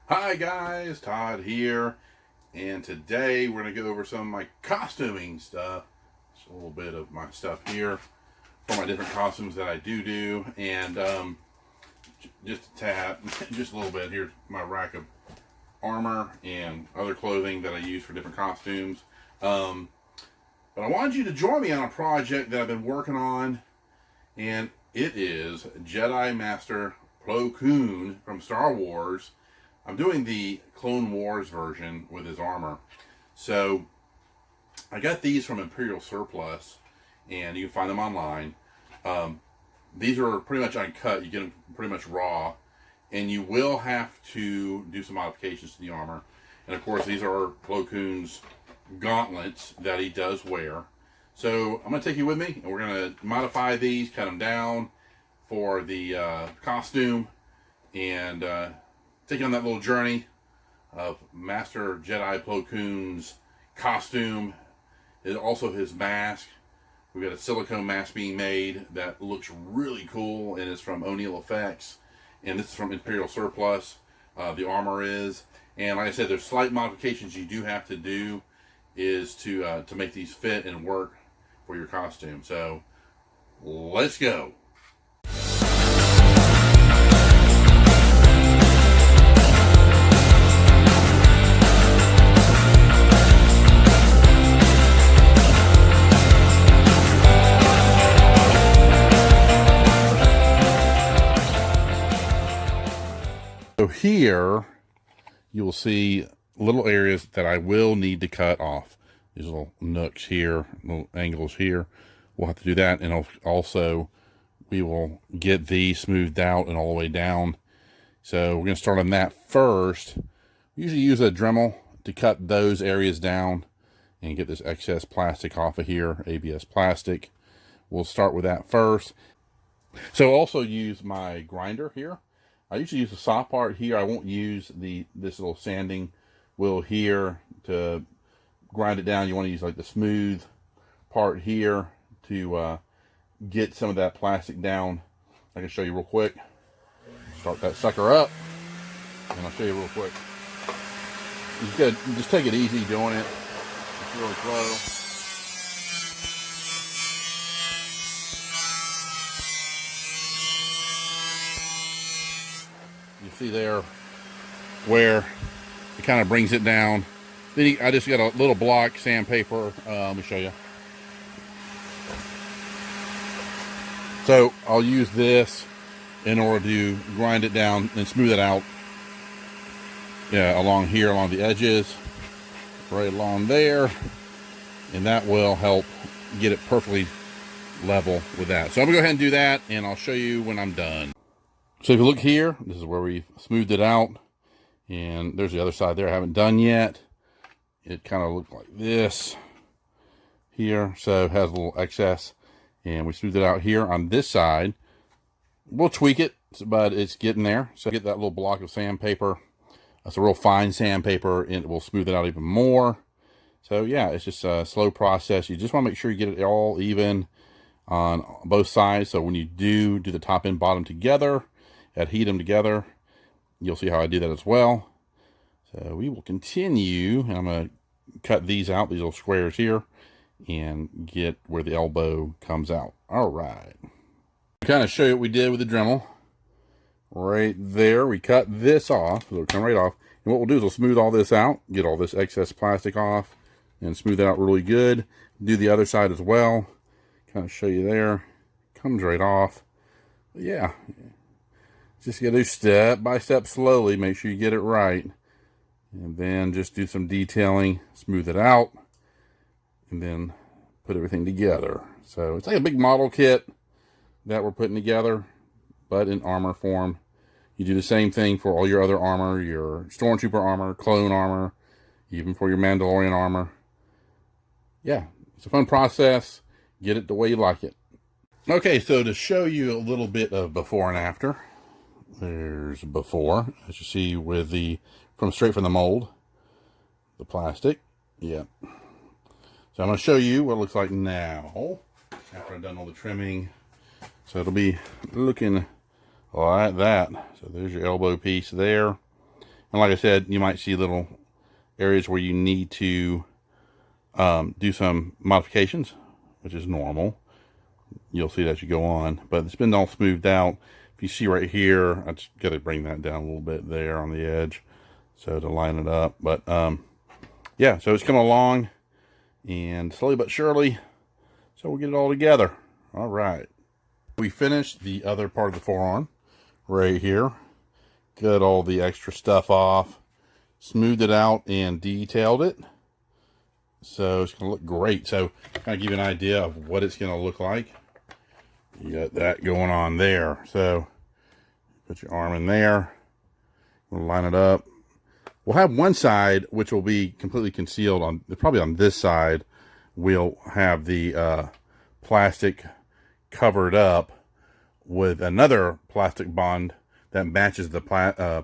Hi guys, Todd here, and today we're going to go over some of my costuming stuff. Just a little bit of my stuff here for my different costumes that I do, and just a tap, just a little bit. Here's my rack of armor and other clothing that I use for different costumes. But I wanted you to join me on a project that I've been working on, and it is Jedi Master Plo Koon from Star Wars. I'm doing the Clone Wars version with his armor. So I got these from Imperial Surplus, and you can find them online. These are pretty much uncut. You get them pretty much raw, and you will have to do some modifications to the armor. And of course, these are Plo Koon's gauntlets that he does wear. So I'm going to take you with me, and we're going to modify these, cut them down for the costume, and take on that little journey of Master Jedi Plo Koon's costume. It's also his mask. We've got a silicone mask being made that looks really cool, and it's from O'Neill Effects. And this is from Imperial Surplus. The armor is. And like I said, there's slight modifications you do have to do is to make these fit and work for your costume. So let's go. So here, you will see little areas that I will need to cut off. These little nooks here, little angles here. We'll have to do that. And also, we will get these smoothed out and all the way down. So we're going to start on that first. We usually use a Dremel to cut those areas down and get this excess plastic off of here, ABS plastic. We'll start with that first. So also use my grinder here. I usually use the soft part here. I won't use this little sanding wheel here to grind it down. You want to use like the smooth part here to get some of that plastic down. I can show you real quick. Start that sucker up, and I'll show you real quick. You just take it easy doing it. It's really slow. You see there where it kind of brings it down. Then I just got a little block sandpaper. Let me show you. So I'll use this in order to grind it down and smooth it out. Yeah, along here, along the edges, right along there, and that will help get it perfectly level with that. So I'm gonna go ahead and do that, and I'll show you when I'm done. So if you look here, this is where we smoothed it out, and there's the other side there I haven't done yet. It kind of looked like this here, so it has a little excess, and we smoothed it out here on this side. We'll tweak it, but it's getting there. So get that little block of sandpaper. That's a real fine sandpaper, and it will smooth it out even more. So yeah, it's just a slow process. You just want to make sure you get it all even on both sides, so when you do the top and bottom together, adhere them together, you'll see how I do that as well. So we will continue, and I'm going to cut these out, these little squares here, and get where the elbow comes out. All right. Kind of show you what we did with the Dremel. Right there, we cut this off, so it'll come right off. And what we'll do is we'll smooth all this out, get all this excess plastic off, and smooth it out really good. Do the other side as well. Kind of show you there. Comes right off. But yeah. Just gotta do step by step slowly. Make sure you get it right. And then just do some detailing. Smooth it out. And then put everything together. So it's like a big model kit that we're putting together, but in armor form. You do the same thing for all your other armor. Your Stormtrooper armor, clone armor, even for your Mandalorian armor. Yeah, it's a fun process. Get it the way you like it. Okay, so to show you a little bit of before and after. There's before, as you see with straight from the mold, the plastic. Yep. So I'm going to show you what it looks like now, after I've done all the trimming. So it'll be looking like that. So there's your elbow piece there. And like I said, you might see little areas where you need to do some modifications, which is normal. You'll see that as you go on, but it's been all smoothed out. If you see right here, I just got to bring that down a little bit there on the edge, so to line it up. But yeah, so it's coming along, and slowly but surely, so we'll get it all together. All right. We finished the other part of the forearm right here. Got all the extra stuff off, smoothed it out, and detailed it. So it's going to look great. So kind of give you an idea of what it's going to look like. You got that going on there. So put your arm in there. We'll line it up. We'll have one side which will be completely concealed. On probably on this side, we'll have the plastic covered up with another plastic bond that matches the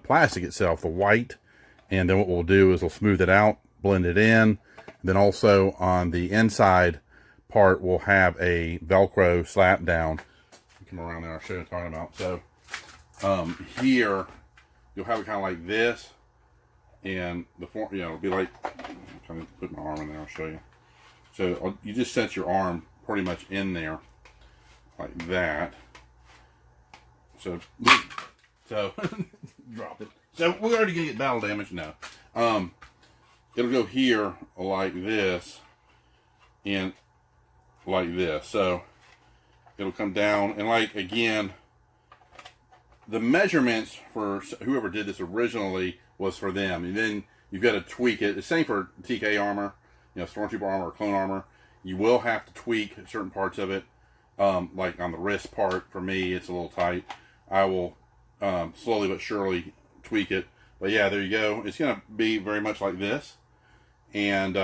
plastic itself, the white. And then what we'll do is we'll smooth it out, blend it in. Then also on the inside part, we'll have a Velcro slap down. Come around there, I'll show you what I'm talking about. So here, you'll have it kind of like this. And the form, you know, it'll be like, I'm trying to put my arm in there, I'll show you. So you just set your arm pretty much in there, like that. So drop it. So we're already gonna get battle damage now. It'll go here like this and like this. So it'll come down, and like, again, the measurements for whoever did this originally was for them, and then you've got to tweak it. The same for TK armor, you know, Stormtrooper armor or clone armor. You will have to tweak certain parts of it. Like on the wrist part, for me, it's a little tight. I will slowly but surely tweak it. But yeah, there you go. It's going to be very much like this. And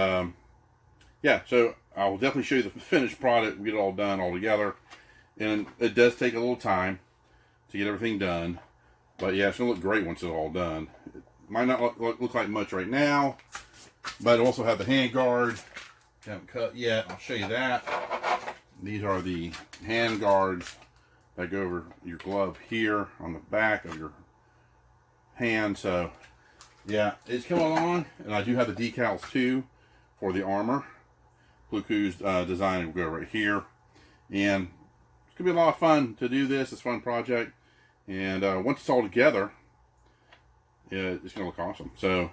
yeah, so I will definitely show you the finished product. We get it all done all together. And it does take a little time to get everything done. But yeah, it's going to look great once it's all done. It might not look like much right now, but it also have the hand guard. Haven't cut yet. I'll show you that. These are the hand guards that go over your glove here on the back of your hand. So yeah, it's coming along, and I do have the decals too for the armor. Plo Koon's design will go right here, and it's gonna be a lot of fun to do this. It's a fun project, and once it's all together, it's gonna look awesome. So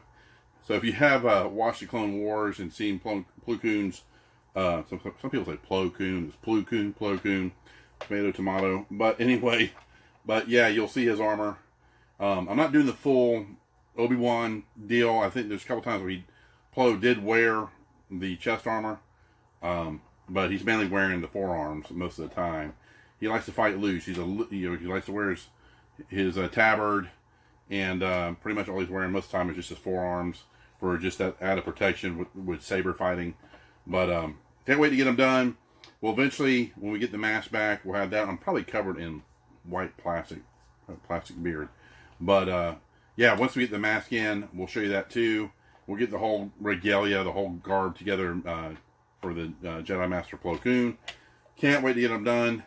if you have watched the Clone Wars and seen Plo Koon's, some people say Plo Koon, it's Plo Koon, tomato. But anyway, but yeah, you'll see his armor. I'm not doing the full Obi-Wan deal. I think there's a couple times where Plo did wear the chest armor, but he's mainly wearing the forearms most of the time. He likes to fight loose. He likes to wear his tabard, and pretty much all he's wearing most of the time is just his forearms for just that added protection with saber fighting. But can't wait to get them done. Well, eventually, when we get the mask back, we'll have that. I'm probably covered in white plastic beard. But yeah, once we get the mask in, we'll show you that too. We'll get the whole regalia, the whole garb together for the Jedi Master Plo Koon. Can't wait to get them done.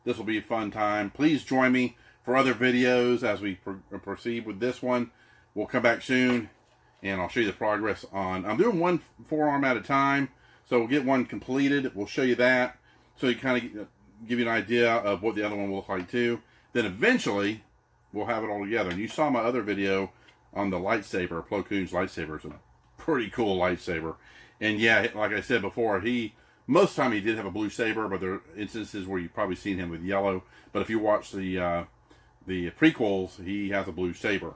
This will be a fun time. Please join me for other videos as we proceed with this one. We'll come back soon, and I'll show you the progress on. I'm doing one forearm at a time, so we'll get one completed. We'll show you that, so you kind of give you an idea of what the other one will look like too. Then eventually, we'll have it all together. And you saw my other video on the lightsaber. Plo Koon's lightsaber is a pretty cool lightsaber. And yeah, like I said before, most of the time he did have a blue saber, but there are instances where you've probably seen him with yellow. But if you watch the prequels, he has a blue saber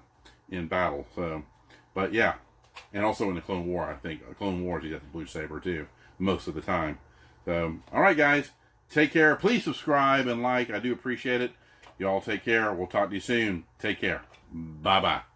in battle. So, but yeah, and also in the Clone War, I think Clone Wars he has a blue saber too most of the time. So, all right, guys, take care. Please subscribe and like. I do appreciate it. You all take care. We'll talk to you soon. Take care. Bye-bye.